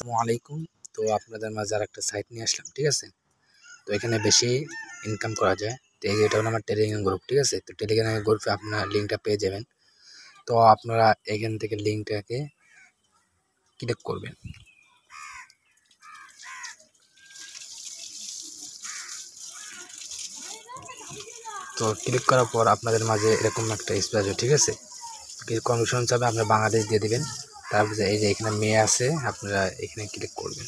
আসসালামু আলাইকুম। তো আপনাদের মাঝে আর একটা সাইট নিয়ে আসলাম, ঠিক আছে। তো এখানে বেশি ইনকাম করা যায়। তো এই যে এটা হলো আমার টেলিগ্রাম গ্রুপ, ঠিক আছে। তো টেলিগ্রাম গ্রুপে আপনারা লিঙ্কটা পেয়ে যাবেন। তো আপনারা এখান থেকে লিঙ্কটাকে ক্লিক করবেন। তো ক্লিক করার পর আপনাদের মাঝে এরকম একটা স্পেস আসবে, ঠিক আছে। কমিশন চাবে আপনার বাংলাদেশ দিয়ে দিবেন। তারপরে এই যে এখানে মেয়ে আছে, আপনারা এখানে ক্লিক করবেন।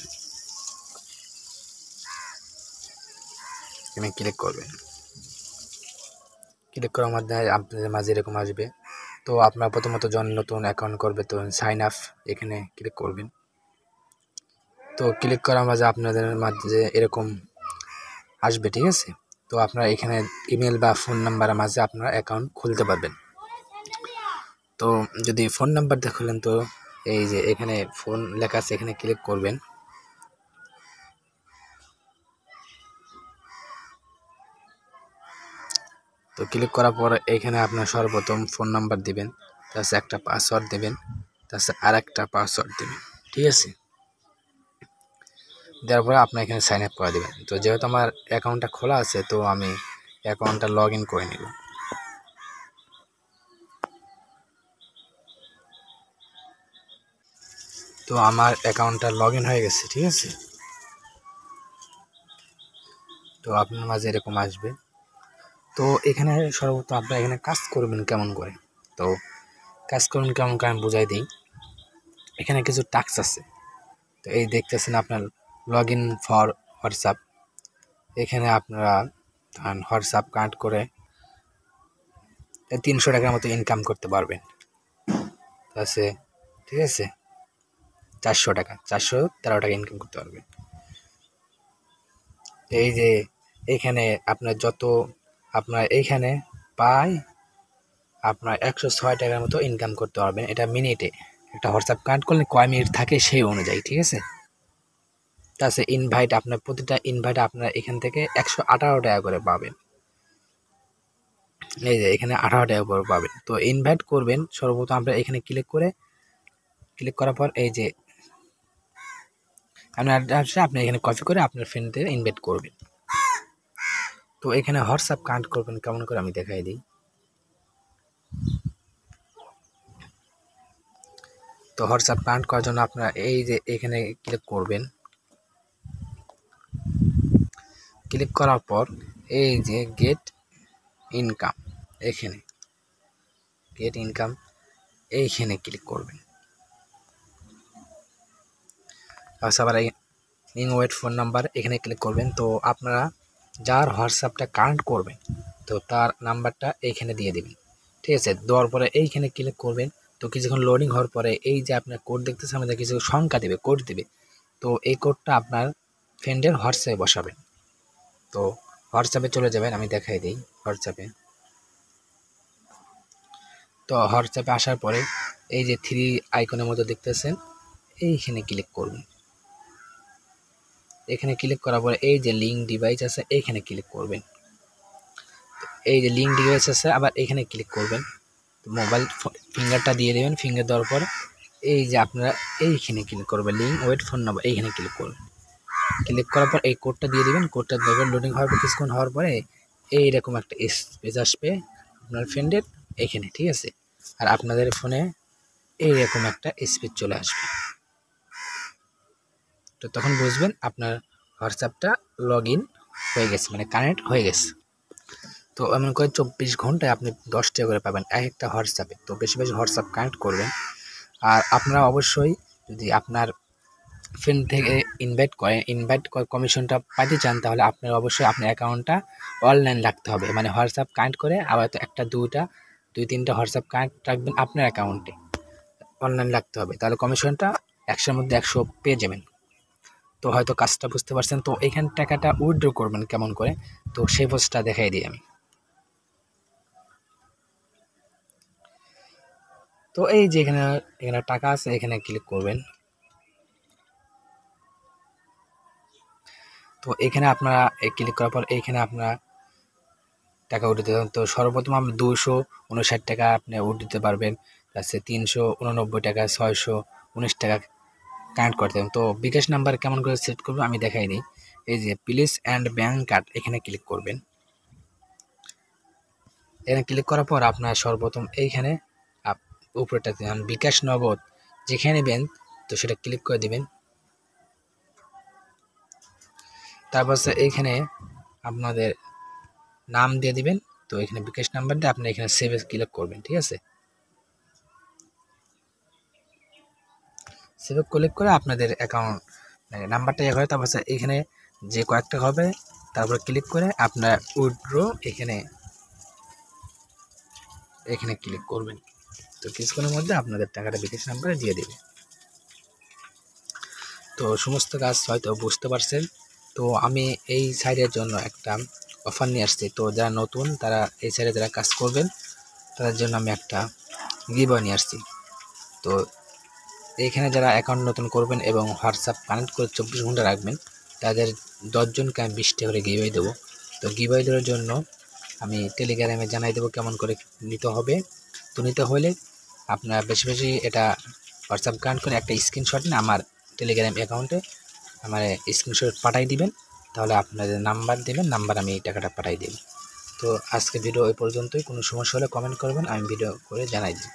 এখানে ক্লিক করবেন। ক্লিক করার মাধ্যমে আপনাদের মাঝে এরকম আসবে। তো আপনার প্রথমত নতুন অ্যাকাউন্ট করবে, তো সাইন আপ এখানে ক্লিক করবেন। তো ক্লিক করার মাঝে আপনাদের মাঝে এরকম আসবে, ঠিক আছে। তো আপনারা এখানে ইমেল বা ফোন নাম্বারের মাঝে আপনারা অ্যাকাউন্ট খুলতে পারবেন। তো যদি ফোন নাম্বার দিয়ে খুলেন, তো এই যে এখানে ফোন লেখা আছে, এখানে ক্লিক করবেন। তো ক্লিক করার পর এখানে আপনার সর্বপ্রথম ফোন নাম্বার দিবেন, তাছাড়া একটা পাসওয়ার্ড দেবেন, তাছাড়া আর একটা পাসওয়ার্ড দেবেন, ঠিক আছে। দেওয়ার পরে আপনার এখানে সাইন আপ করে দেবেন। তো যেহেতু আমার অ্যাকাউন্টটা খোলা আছে, তো আমি অ্যাকাউন্টটা লগ ইন করে নিব। তো আমার অ্যাকাউন্টটা লগ ইন হয়ে গেছে, ঠিক আছে। তো আপনার মাঝে এরকম আসবে। তো এখানে সর্বপ্রথম আপনারা এখানে কাজ করবেন কেমন করে। তো কাজ করবেন কেমন করে আমি বুঝাই দিই। এখানে কিছু টাস্ক আছে। তো এই দেখতেছেন আপনার লগ ইন ফর হোয়াটসঅ্যাপ। এখানে আপনারা হোয়াটসঅ্যাপ কানেক্ট করে 300 টাকার মতো ইনকাম করতে পারবেন। আছে, ঠিক আছে। 400 টাকা, 413 টাকা ইনকাম করতে পারবেন। এই যে এখানে আপনার যত আপনার এইখানে পায় আপনার 106 টাকার মতো ইনকাম করতে পারবেন। এটা মিনিটে। একটা হোয়াটসঅ্যাপ কানেক্ট করলে কয় মিনিট থাকে সেই অনুযায়ী, ঠিক আছে। তাছাড়া ইনভাইট, আপনার প্রতিটা ইনভাইট আপনার এখান থেকে 118 টাকা করে পাবেন। এই যে এখানে 18 টাকা করে পাবেন। তো ইনভাইট করবেন সর্বপ্রথম আপনার এখানে ক্লিক করার পর এই যে আপনি এখানে কপি করে আপনার ফ্রেন্ডদের ইনভাইট করবেন। তো এখানে হোয়াটসঅ্যাপ কানেক্ট করবেন কেমন করে আমি দেখাই দিই। তো হোয়াটসঅ্যাপ কানেক্ট করার জন্য আপনারা এই যে এখানে ক্লিক করবেন। ক্লিক করার পর এই যে গেট ইনকাম, এখানে গেট ইনকাম এইখানে ক্লিক করবেন। আবার ওয়েট ফোন নাম্বার এখানে ক্লিক করবেন। তো আপনারা যার হোয়াটসঅ্যাপটা কানেক্ট করবেন, তো তার নাম্বারটা এইখানে দিয়ে দেবেন, ঠিক আছে। দেওয়ার পরে এইখানে ক্লিক করবেন। তো কিছুক্ষণ লোডিং হওয়ার পরে এই যে আপনার কোড দেখতেছে, আমাদের কিছু সংখ্যা দেবে, কোড দেবে। তো এই কোডটা আপনার ফ্রেন্ডের হোয়াটসঅ্যাপে বসাবেন। তো হোয়াটসঅ্যাপে চলে যাবেন, আমি দেখাই দিই হোয়াটসঅ্যাপে। তো হোয়াটসঅ্যাপে আসার পরে এই যে 3 আইকনের মতো দেখতেছেন, এইখানে ক্লিক করবেন। এখানে ক্লিক করার পরে এই যে লিঙ্ক ডিভাইস আছে এইখানে ক্লিক করবেন। এই যে লিঙ্ক ডিভাইস আছে আবার এখানে ক্লিক করবেন। তো মোবাইল ফিঙ্গারটা দিয়ে দেবেন। ফিঙ্গার দেওয়ার পর এই যে আপনারা এইখানে ক্লিক করবেন, লিঙ্ক ওয়েট ফোন নাম্বার এইখানে ক্লিক করবেন। ক্লিক করার পর এই কোডটা দিয়ে দেবেন। কোডটা দেবেন, লোডিং হওয়ার পর কিছুক্ষণ হওয়ার পরে এইরকম একটা পেজ আসবে আপনার ফ্রেন্ডের এইখানে, ঠিক আছে। আর আপনাদের ফোনে এইরকম একটা স্পিচ চলে আসবে। তো তখন বুঝবেন আপনার হোয়াটসঅ্যাপটা লগ ইন হয়ে গেছে, মানে কানেক্ট হয়ে গেছে। তো এমন করে 24 ঘন্টায় আপনি 10 টাকা করে পাবেন এক একটা হোয়াটসঅ্যাপে। তো বেশি বেশি হোয়াটসঅ্যাপ কানেক্ট করবেন। আর আপনারা অবশ্যই যদি আপনার ফ্রেন্ড থেকে ইনভাইট কমিশনটা পাইতে চান, তাহলে আপনার অবশ্যই আপনার অ্যাকাউন্টটা অনলাইন রাখতে হবে। মানে হোয়াটসঅ্যাপ কানেক্ট করে আবার তো একটা দুই তিনটা হোয়াটসঅ্যাপ কানেক্ট রাখবেন আপনার অ্যাকাউন্টে, অনলাইন রাখতে হবে। তাহলে কমিশনটা 100-র মধ্যে 100 পেয়ে যাবেন। তো হয়তো কাজটা বুঝতে পারছেন। তো এখান টাকাটা উইথড্র করবেন কেমন করে, তো সেই পোস্টটা দেখাই দিই আমি। তো এই যে এখানে টাকা আছে, এখানে ক্লিক করবেন। তো এখানে আপনারা ক্লিক করার পর এইখানে আপনারা টাকা উঠে দিতে। তো সর্বপ্রথম আপনি 259 টাকা আপনি উঠ দিতে পারবেন। তাছাড়া 389 টাকা, 619 টাকা, কানেক্ট করতে হবে। তো বিকাশ নাম্বার কেমন করে সেট করবো আমি দেখাই দিই। এই যে প্লিজ অ্যান্ড ব্যাঙ্ক কার্ড এখানে ক্লিক করবেন। এখানে ক্লিক করার পর আপনার সর্বপ্রথম এইখানে উপরেটাতে বিকাশ নগদ যেখানে নেবেন তো সেটা ক্লিক করে দিবেন। তারপর এইখানে আপনাদের নাম দিয়ে দিবেন। তো এখানে বিকাশ নাম্বার দিয়ে আপনি এখানে সেভে ক্লিক করবেন, ঠিক আছে। সেভে ক্লিক করে আপনাদের অ্যাকাউন্ট নাম্বারটা ইয়ে হয়। তারপর এইখানে যে কয়েকটা হবে তারপর ক্লিক করে আপনার উইথড্র এখানে ক্লিক করবেন। তো কিছুক্ষণের মধ্যে আপনাদের টাকাটা বিকাশ নাম্বারে দিয়ে দেবে। তো সমস্ত কাজ হয়তো বুঝতে পারছেন। তো আমি এই সাইডের জন্য একটা অফার নিয়ে আসছি। তো যারা নতুন তারা এই সাইডে যারা কাজ করবেন তাদের জন্য আমি একটা গিভওয়ে নিয়ে আসছি। তো এইখানে যারা অ্যাকাউন্ট নতুন করবেন এবং হোয়াটসঅ্যাপ কানেক্ট করে 24 ঘন্টা রাখবেন তাদের 10 জনকে আমি 20 টাকা করে গিভওয়ে দেবো। তো গিভওয়ে দেওয়ার জন্য আমি টেলিগ্রামে জানাই দেবো কেমন করে নিতে হবে। তো নিতে হলে আপনারা বেশি বেশি এটা হোয়াটসঅ্যাপ কানেক্ট করে একটা স্ক্রিনশট নিয়ে আমার টেলিগ্রাম অ্যাকাউন্টে আমার স্ক্রিনশট পাঠিয়ে দিবেন। তাহলে আপনাদের নাম্বার দেবেন, নাম্বার আমি এই টাকাটা পাঠিয়ে দেব। তো আজকে ভিডিও এই পর্যন্তই। কোনো সমস্যা হলে কমেন্ট করবেন, আমি ভিডিও করে জানাই দিই।